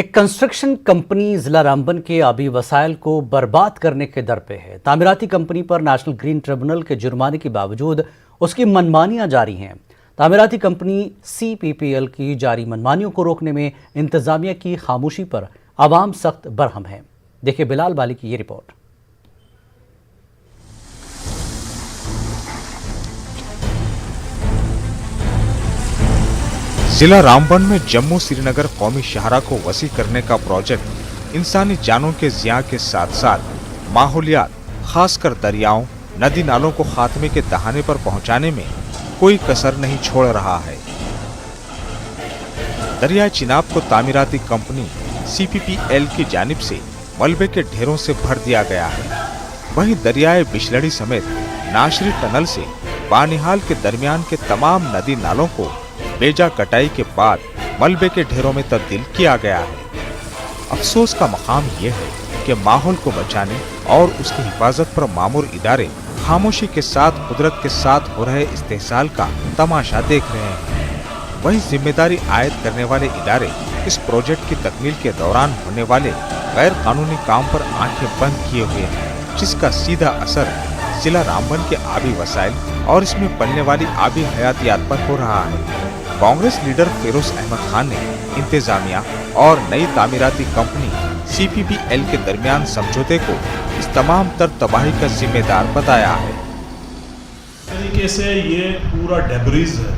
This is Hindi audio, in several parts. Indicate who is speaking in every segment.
Speaker 1: एक कंस्ट्रक्शन कंपनी जिला रामबन के आबी वसाइल को बर्बाद करने के दर पे है। तामीराती कंपनी पर नेशनल ग्रीन ट्रिब्यूनल के जुर्माने के बावजूद उसकी मनमानियां जारी हैं। तामीराती कंपनी CPPL की जारी मनमानियों को रोकने में इंतजामिया की खामोशी पर आवाम सख्त बरहम है। देखिए बिलाल बाली की ये रिपोर्ट।
Speaker 2: जिला रामबन में जम्मू श्रीनगर कौमी शाहरा को वसी करने का प्रोजेक्ट इंसानी जानों के जिया के साथ साथ माहौलियात खासकर दरियाओं नदी नालों को खात्मे के दहाने पर पहुंचाने में कोई कसर नहीं छोड़ रहा है। दरिया चिनाब को तामीराती कंपनी CPPL की जानिब से मलबे के ढेरों से भर दिया गया है। वहीं दरियाए बिशलड़ी समेत नाशरी टनल से बानिहाल के दरमियान के तमाम नदी नालों को बेजा कटाई के बाद मलबे के ढेरों में तब्दील किया गया है। अफसोस का मकाम यह है कि माहौल को बचाने और उसकी हिफाजत पर मामूर इदारे खामोशी के साथ कुदरत के साथ हो रहे इस्तेहसाल का तमाशा देख रहे हैं। वहीं जिम्मेदारी आयद करने वाले इदारे इस प्रोजेक्ट की तकमील के दौरान होने वाले गैर कानूनी काम पर आंखें बंद किए हुए हैं, जिसका सीधा असर जिला रामबन के आबी वसाइल और इसमें पलने वाली आबी हयातियात पर हो रहा है। कांग्रेस लीडर फिरोज अहमद खान ने इंतजामिया और नई तामीराती कंपनी CPPL के दरमियान समझौते को इस तमाम तर तबाही का जिम्मेदार बताया है।
Speaker 3: तरीके से ये पूरा डेब्रिज है,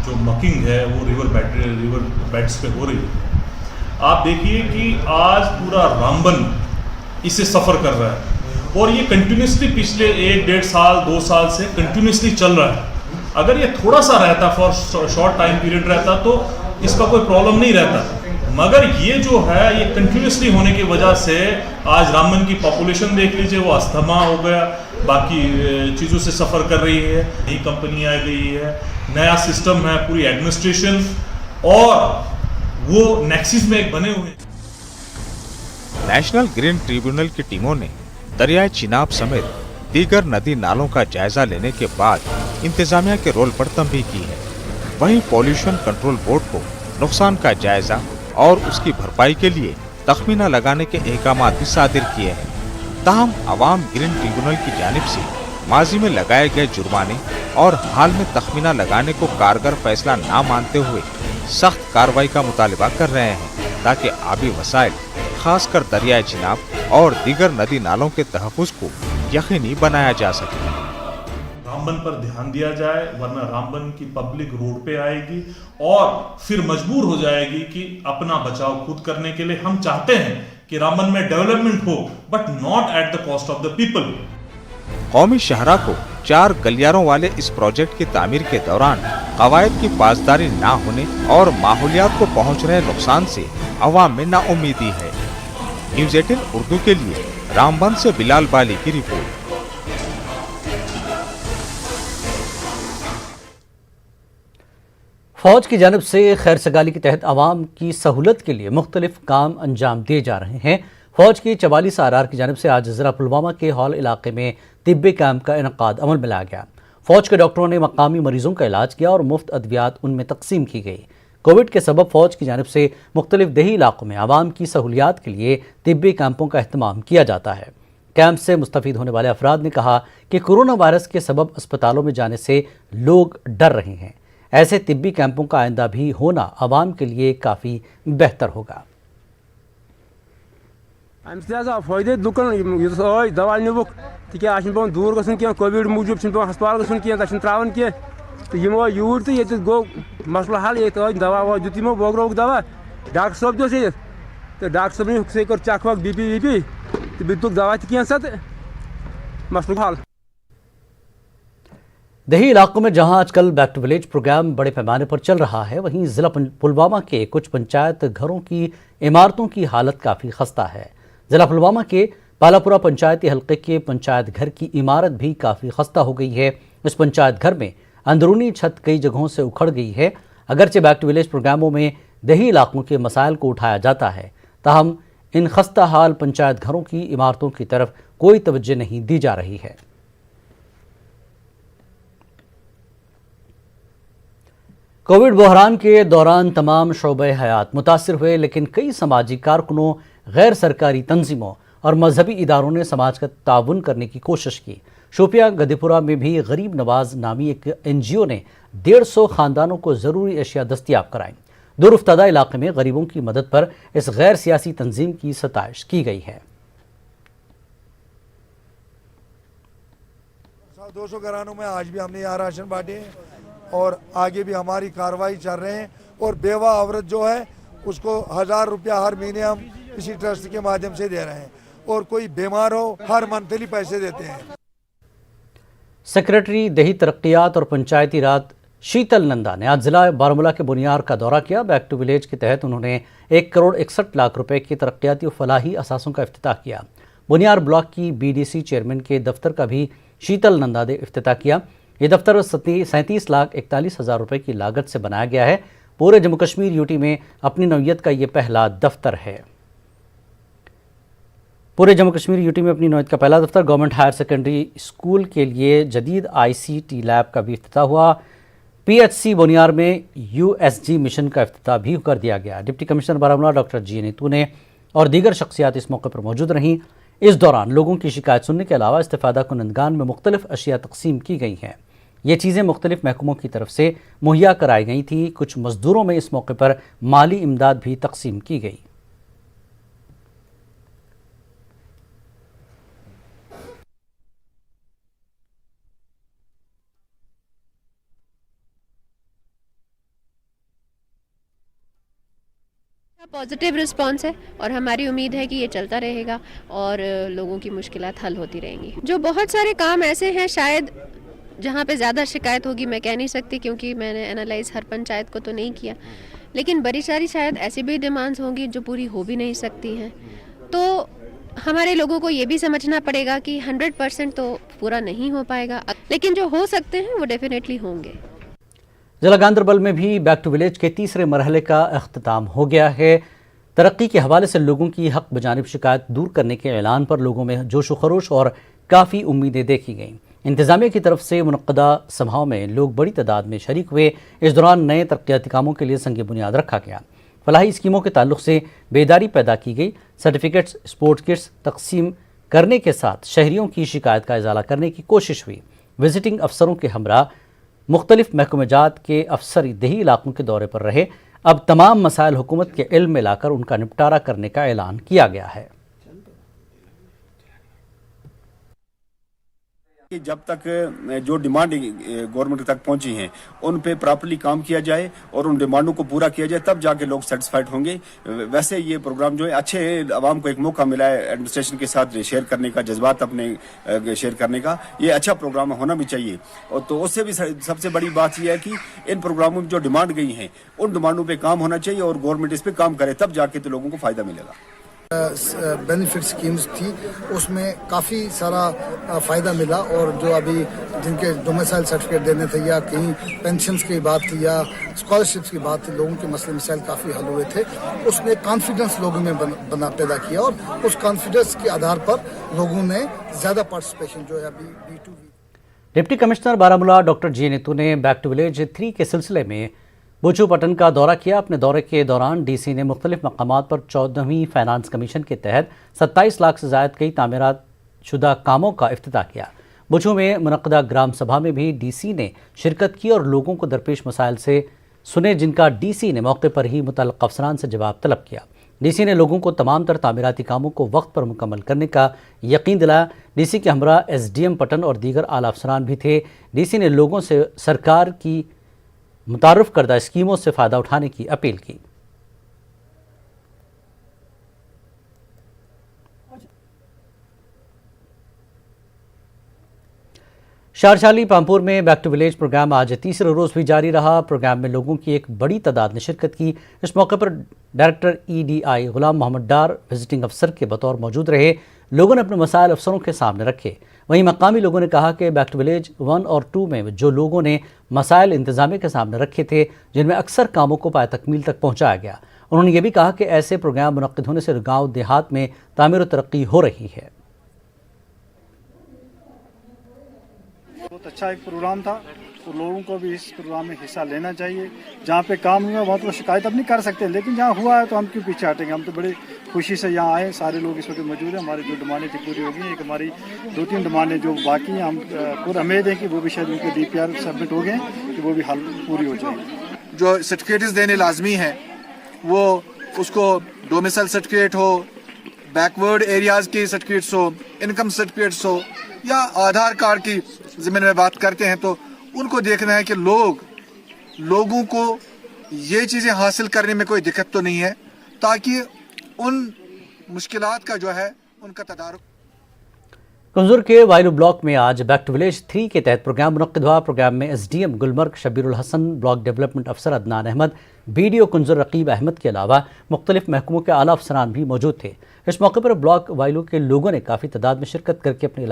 Speaker 3: जो मकिंग है वो रिवर बेड्स पे हो रही है। आप देखिए कि आज पूरा रामबन इसे सफ़र कर रहा है और ये कंटिन्यूसली पिछले 1-1.5 साल 2 साल से कंटिन्यूसली चल रहा है। अगर ये थोड़ा सा रहता फॉर शॉर्ट टाइम पीरियड रहता तो इसका कोई प्रॉब्लम नहीं रहता, मगर ये जो है ये कंटिन्यूसली होने की वजह से आज रामबन की पॉपुलेशन देख लीजिए, वो अस्थमा हो गया, बाकी चीज़ों से सफ़र कर रही है। नई कंपनी आ गई है, नया सिस्टम है, पूरी एडमिनिस्ट्रेशन और वो नेक्सिस में एक बने हुए।
Speaker 2: नेशनल ग्रीन ट्रिब्यूनल की टीमों ने दरियाए चिनाब समेत दीगर नदी नालों का जायजा लेने के बाद इंतजामिया के रोल पर तंबीह की है। वहीं पॉल्यूशन कंट्रोल बोर्ड को नुकसान का जायजा और उसकी भरपाई के लिए तखमीना लगाने के अहकाम भी सादिर किए हैं। ताहम अवाम ग्रीन ट्रिब्यूनल की जानिब से माजी में लगाए गए जुर्माने और हाल में तखमीना लगाने को कारगर फैसला न मानते हुए सख्त कार्रवाई का मुतालबा कर रहे हैं, ताकि आबी वसाइल खासकर दरियाए चिनाब और दीगर नदी नालों के तहफ़्फ़ुज़ को यकीनी बनाया जा सके।
Speaker 3: रामबन पर ध्यान दिया जाए, वरना रामबन की पब्लिक रोड पे आएगी और फिर मजबूर हो जाएगी कि अपना बचाव खुद करने के लिए। हम चाहते हैं कि रामबन में डेवलपमेंट हो, but not at the cost of the people.
Speaker 2: कौमी शाहरा को 4 गलियारों वाले इस प्रोजेक्ट की तामीर के दौरान कवायद की पासदारी न होने और माहौलियात को पहुँच रहे नुकसान से अवाम में नाउम्मीदी है। न्यूज़ 18 उर्दू के लिए रामबन से बिलाल बाली की रिपोर्ट।
Speaker 1: फौज की जानिब से खैर सगाली के तहत आवाम की सहूलत के लिए मुख्तलिफ काम अंजाम दिए जा रहे हैं। फौज की 44 RR की जानिब से आज ज़िला पुलवामा के हॉल इलाके में तिब्बी कैंप का इनकाद अमल में लाया गया। फौज के डॉक्टरों ने मकामी मरीजों का इलाज किया और मुफ्त अद्वियात उनमें तकसीम की गई। कोविड के सबब फौज की जानिब से मुख्तलिफ देही इलाकों में आवाम की सहूलियात के लिए तिब्बी कैंपों का अहतमाम किया जाता है। कैंप से मुस्तफ़ीद होने वाले अफराद ने कहा कि कोरोना वायरस के सबब अस्पतालों में जाने से लोग डर रहे हैं। ऐसे तिब्बी कैंपों का आइंदा भी होना आवाम के लिए काफ़ी बेहतर होगा।
Speaker 4: दवा निबुक पे दूर गो कोविड मूजूब पे हस्पताल गो त्रावन कह तो यमो यूर तो ये गो मसला हल ये दवा दुत यमो बोग्रोक दवा। डॉक्टर साहब दोस ये तो डॉक्टर साहब ने से कर चेक वक BP तो बे दुक दवा तो मसल हल।
Speaker 1: देही इलाकों में जहां आजकल बैक टू विलेज प्रोग्राम बड़े पैमाने पर चल रहा है, वहीं जिला पुलवामा के कुछ पंचायत घरों की इमारतों की हालत काफ़ी खस्ता है। जिला पुलवामा के पालापुरा पंचायती हल्के के पंचायत घर की इमारत भी काफ़ी खस्ता हो गई है। इस पंचायत घर में अंदरूनी छत कई जगहों से उखड़ गई है। अगरचे बैक टू विलेज प्रोग्रामों में देही इलाकों के मसाइल को उठाया जाता है, ताहम इन खस्ता हाल पंचायत घरों की इमारतों की तरफ कोई तवज्जो नहीं दी जा रही है। कोविड बहरान के दौरान तमाम शोबे हयात मुतासिर हुए, लेकिन कई समाजी कारकुनों, गैर सरकारी तंजीमों और मजहबी इदारों ने समाज का ताउन करने की कोशिश की। शोपिया गदीपुरा में भी गरीब नवाज नामी एक NGO ने 150 खानदानों को ज़रूरी अशिया दस्तियाब कराई। दूरफ्तादा इलाके में गरीबों की मदद पर इस गैर सियासी तंजीम की सताइश की गई है।
Speaker 5: 200 घरानों में आज भी हमने यहाँ राशन बांटे हैं और आगे भी हमारी कार्रवाई चल रहे हैं। और बेवा औरत जो है उसको 1000 रुपया हर महीने हम इसी ट्रस्ट के माध्यम से दे रहे हैं, और कोई बीमार हो हर मंथली पैसे देते हैं।
Speaker 1: सेक्रेटरी दही तरक्कियात और पंचायती राज शीतल नंदा ने आज जिला बारामूला के बुनियार का दौरा किया। बैक टू विलेज के तहत उन्होंने 1 करोड़ 61 लाख रुपए के तरक्याती और फलाही असासों का इफ्तिताह किया। बुनियार ब्लॉक की BDC चेयरमैन के दफ्तर का भी शीतल नंदा ने इफ्तिताह किया। ये दफ्तर 37,41,41,000 रुपए की लागत से बनाया गया है। पूरे जम्मू कश्मीर UT में अपनी नौयत का ये पहला दफ्तर है। पूरे जम्मू कश्मीर UT में अपनी नौयत का पहला दफ्तर गवर्नमेंट हायर सेकेंडरी स्कूल के लिए जदीद ICT लैब का भी इफ्तिताह हुआ। PHC बुनियार में USG मिशन का इफ्तिताह भी कर दिया गया। Deputy commissioner Baramulla doctor G Neetu ने और दीगर शख्सियात इस मौके पर मौजूद रहीं। इस दौरान लोगों की शिकायत सुनने के अलावा इस्तिफादा कुनंदगान में मुख्तलिफ अशिया तकसीम की गई हैं। ये चीज़ें मुख्तलिफ महकमों की तरफ से मुहैया कराई गई थी। कुछ मजदूरों में इस मौके पर माली इमदाद भी तकसीम की गई।
Speaker 6: पॉजिटिव रिस्पांस है और हमारी उम्मीद है कि ये चलता रहेगा और लोगों की मुश्किलात हल होती रहेंगी। जो बहुत सारे काम ऐसे हैं शायद जहाँ पे ज़्यादा शिकायत होगी मैं कह नहीं सकती, क्योंकि मैंने एनालाइज हर पंचायत को तो नहीं किया, लेकिन बड़ी सारी शायद ऐसी भी डिमांड्स होंगी जो पूरी हो भी नहीं सकती हैं। तो हमारे लोगों को ये भी समझना पड़ेगा कि 100% तो पूरा नहीं हो पाएगा, लेकिन जो हो सकते हैं वो डेफिनेटली होंगे।
Speaker 1: जिला गांदरबल में भी बैक टू विलेज के तीसरे मरहले का अख्ताम हो गया है। तरक्की के हवाले से लोगों की हक बजानिब शिकायत दूर करने के ऐलान पर लोगों में जोश व खरोश और काफ़ी उम्मीदें देखी गईं। इंतजामिया की तरफ से मुनक्कदा सभाओं में लोग बड़ी तादाद में शरीक हुए। इस दौरान नए तरक्याती कामों के लिए संग बुनियाद रखा गया। फलाही स्कीमों के ताल्लुक से बेदारी पैदा की गई। सर्टिफिकेट्स, स्पोर्ट्स किट्स तकसीम करने के साथ शहरियों की शिकायत का इजाला करने की कोशिश हुई। विजिटिंग अफसरों के हमरा मुख्तलिफ महकमेजात के अफसर दही इलाकों के दौरे पर रहे। अब तमाम मसाइल हुकूमत के इल्म में लाकर उनका निपटारा करने का ऐलान किया गया है।
Speaker 7: कि जब तक जो डिमांड गवर्नमेंट तक पहुंची हैं उन पे प्रॉपर्ली काम किया जाए और उन डिमांडों को पूरा किया जाए, तब जाके लोग सेटिस्फाइड होंगे। वैसे ये प्रोग्राम जो है अच्छे, आवाम को एक मौका मिला है एडमिनिस्ट्रेशन के साथ शेयर करने का, जज्बात अपने शेयर करने का। ये अच्छा प्रोग्राम होना भी चाहिए। और तो उससे भी सबसे बड़ी बात यह है कि इन प्रोग्रामों में जो डिमांड गई हैं उन डिमांडों पर काम होना चाहिए और गवर्नमेंट इस पर काम करे, तब जाके तो लोगों को फायदा मिलेगा।
Speaker 8: बेनिफिट स्कीम्स थी उसमें काफ़ी सारा फ़ायदा मिला, और जो अभी जिनके डोमिसाइल सर्टिफिकेट देने थे या कहीं पेंशन्स की बात थी या स्कॉलरशिप्स की बात थी, लोगों के मसले मसाइल काफ़ी हल हुए थे। उसने कॉन्फिडेंस लोगों में बना पैदा किया और उस कॉन्फिडेंस के आधार पर लोगों ने ज़्यादा पार्टिसिपेशन जो है अभी B2B।
Speaker 1: Deputy commissioner Baramulla doctor G Neetu ने बैक टू विलेज 3 के सिलसिले में बुचू पटन का दौरा किया। अपने दौरे के दौरान DC ने मुख्तलिफ मकामात पर 14वीं फाइनेंस कमीशन के तहत 27 लाख से ज़ायद कई तामीरात शुदा कामों का इफ्तिताह किया। बुचू में मुनक्कदा ग्राम सभा में भी DC ने शिरकत की और लोगों को दरपेश मसाइल से सुने, जिनका DC ने मौके पर ही मुतल्लिक़ अफसरान से जवाब तलब किया। DC ने लोगों को तमाम तर तामीराती कामों को वक्त पर मुकम्मल करने का यकीन दिलाया। DC के हमरा SDM पटन और दीगर आला अफसरान भी थे। DC ने लोगों से सरकार की मुतारुफ करदा स्कीमों से फ़ायदा उठाने की अपील की। शारशाली पामपुर में बैक टू विलेज प्रोग्राम आज तीसरे रोज़ भी जारी रहा। प्रोग्राम में लोगों की एक बड़ी तादाद ने शिरकत की। इस मौके पर डायरेक्टर EDI गुलाम मोहम्मद डार विजिटिंग अफसर के बतौर मौजूद रहे। लोगों ने अपने मसाइल अफसरों के सामने रखे। वहीं मकामी लोगों ने कहा कि बैक टू विलेज 1 और 2 में जो लोगों ने मसाइल इंतजामिया के सामने रखे थे, जिनमें अक्सर कामों को पाए तकमील तक पहुँचाया गया। उन्होंने ये भी कहा कि ऐसे प्रोग्राम मुनक्किद होने से गाँव देहात में तामीर व तरक्की हो रही है।
Speaker 9: बहुत अच्छा एक प्रोग्राम था। तो लोगों को भी इस प्रोग्राम में हिस्सा लेना चाहिए। जहाँ पे काम हुआ वहाँ तो शिकायत अपनी कर सकते हैं, लेकिन जहाँ हुआ है तो हम क्यों पीछे हटेंगे। हम तो बड़ी खुशी से यहाँ आए, सारे लोग इस वक्त मौजूद हैं। हमारी जो डिमांडें थी पूरी हो गई। एक हमारी 2-3 डिमांडें जो बाकी हैं, हम पूरी उम्मीद है कि वो भी शायद उनके DPR सबमिट हो गए कि वो भी हल पूरी हो जाएगी।
Speaker 10: जो सर्टिफिकेट्स देने लाजमी है वो उसको डोमिसाइल सर्टिफिकेट हो, बैकवर्ड एरियाज की सर्टिफिकेट्स हो, इनकम सर्टिफिकेट्स हो या आधार कार्ड की ज़मीन में बात करते हैं तो उनको देखना है कि लोगों को ये चीज़ें हासिल करने में कोई दिक्कत तो नहीं है, ताकि उन मुश्किलात का जो है उनका तदारुक।
Speaker 1: कमजोर के वायलू ब्लॉक में आज बैक टू विलेज 3 के तहत प्रोग्राम मुनक्किद हुआ। प्रोग्राम में SDM Gulmarg Shabirul Hasan, block development अफसर अदनान अहमद, BDO कुंजर रकीब अहमद के अलावा मुख्तलिफ महकमों के आला अफसरान भी मौजूद थे। इस मौके पर ब्लॉक वायलू के लोगों ने काफ़ी तादाद में शिरकत करके अपने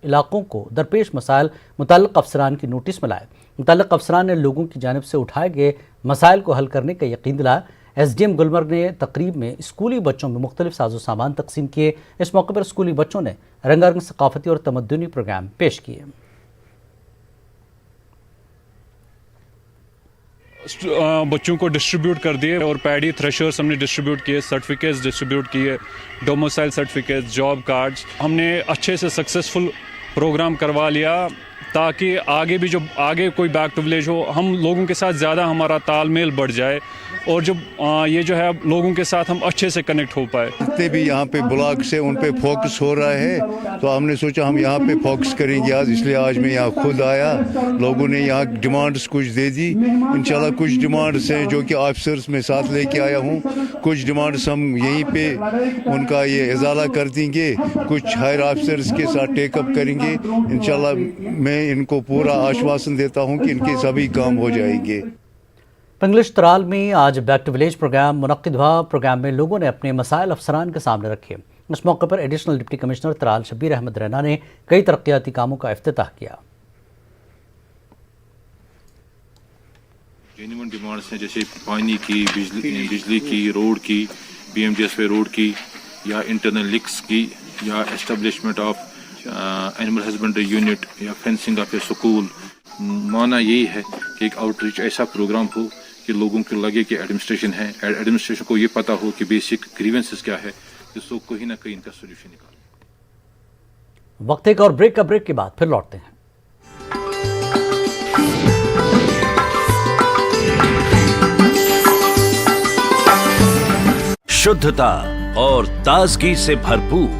Speaker 1: इलाकों को दरपेश मसाइल मुतल्लिक़ अफसरान की नोटिस में लाए। मुतल्लिक़ अफसरान ने लोगों की जानिब से उठाए गए मसाइल को हल करने का यकीन दिलाया। SDM गुलमर्ग ने तकरीब में स्कूली बच्चों में मुख्तलिफ साजो सामान तकसीम किए। इस मौके पर स्कूली बच्चों ने रंगारंग सकाफती और तमद्दुनी प्रोग्राम पेश किए।
Speaker 11: बच्चों को डिस्ट्रीब्यूट कर दिए और पैडी थ्रेशर्स हमने डिस्ट्रीब्यूट किए, सर्टिफिकेट्स डिस्ट्रीब्यूट किए, डोमिसाइल सर्टिफिकेट्स, जॉब कार्ड्स। हमने अच्छे से सक्सेसफुल प्रोग्राम करवा लिया ताकि आगे भी जो आगे कोई बैक टू विलेज हो, हम लोगों के साथ ज़्यादा हमारा तालमेल बढ़ जाए और जो ये जो है लोगों के साथ हम अच्छे से कनेक्ट हो पाए।
Speaker 12: जितने भी यहाँ पे ब्लॉक से उन पे फोकस हो रहा है तो हमने सोचा हम यहाँ पे फोकस करेंगे आज, इसलिए आज मैं यहाँ खुद आया। लोगों ने यहाँ डिमांड्स कुछ दे दी, इंशाल्लाह कुछ डिमांड्स हैं जो कि ऑफिसर्स में साथ लेके आया हूँ, कुछ डिमांड्स हम यहीं पे उनका ये इजाला कर देंगे, कुछ हायर ऑफिसर्स के साथ टेकअप करेंगे। इंशाल्लाह मैं इनको पूरा आश्वासन देता हूँ कि इनके सभी काम हो जाएंगे।
Speaker 1: पिंगलिश तराल में आज बैक टू विलेज प्रोग्राम मुनक्किद हुआ। प्रोग्राम में लोगों ने अपने मसाइल अफसरान के सामने रखे। इस मौके पर additional deputy commissioner Tral Shabir Ahmad Raina ने कई तरक्याती कामों का इफ्तिताह किया।
Speaker 13: जेन्युइन डिमांड्स हैं जैसे पानी की, बिजली की, रोड की, BMDSY रोड की या इंटरनल लिक्स की या establishment of animal husbandry unit या फेंसिंग ऑफ ए स्कूल। माना यही है कि एक आउटरीच ऐसा प्रोग्राम हो कि लोगों को लगे कि एडमिनिस्ट्रेशन है, एडमिनिस्ट्रेशन को ये पता हो कि बेसिक ग्रीवेंसेस क्या है, जिसको कहीं ना कहीं इनका सोल्यूशन निकाले।
Speaker 1: वक्त एक और ब्रेक के बाद फिर लौटते हैं।
Speaker 14: शुद्धता और ताजगी से भरपूर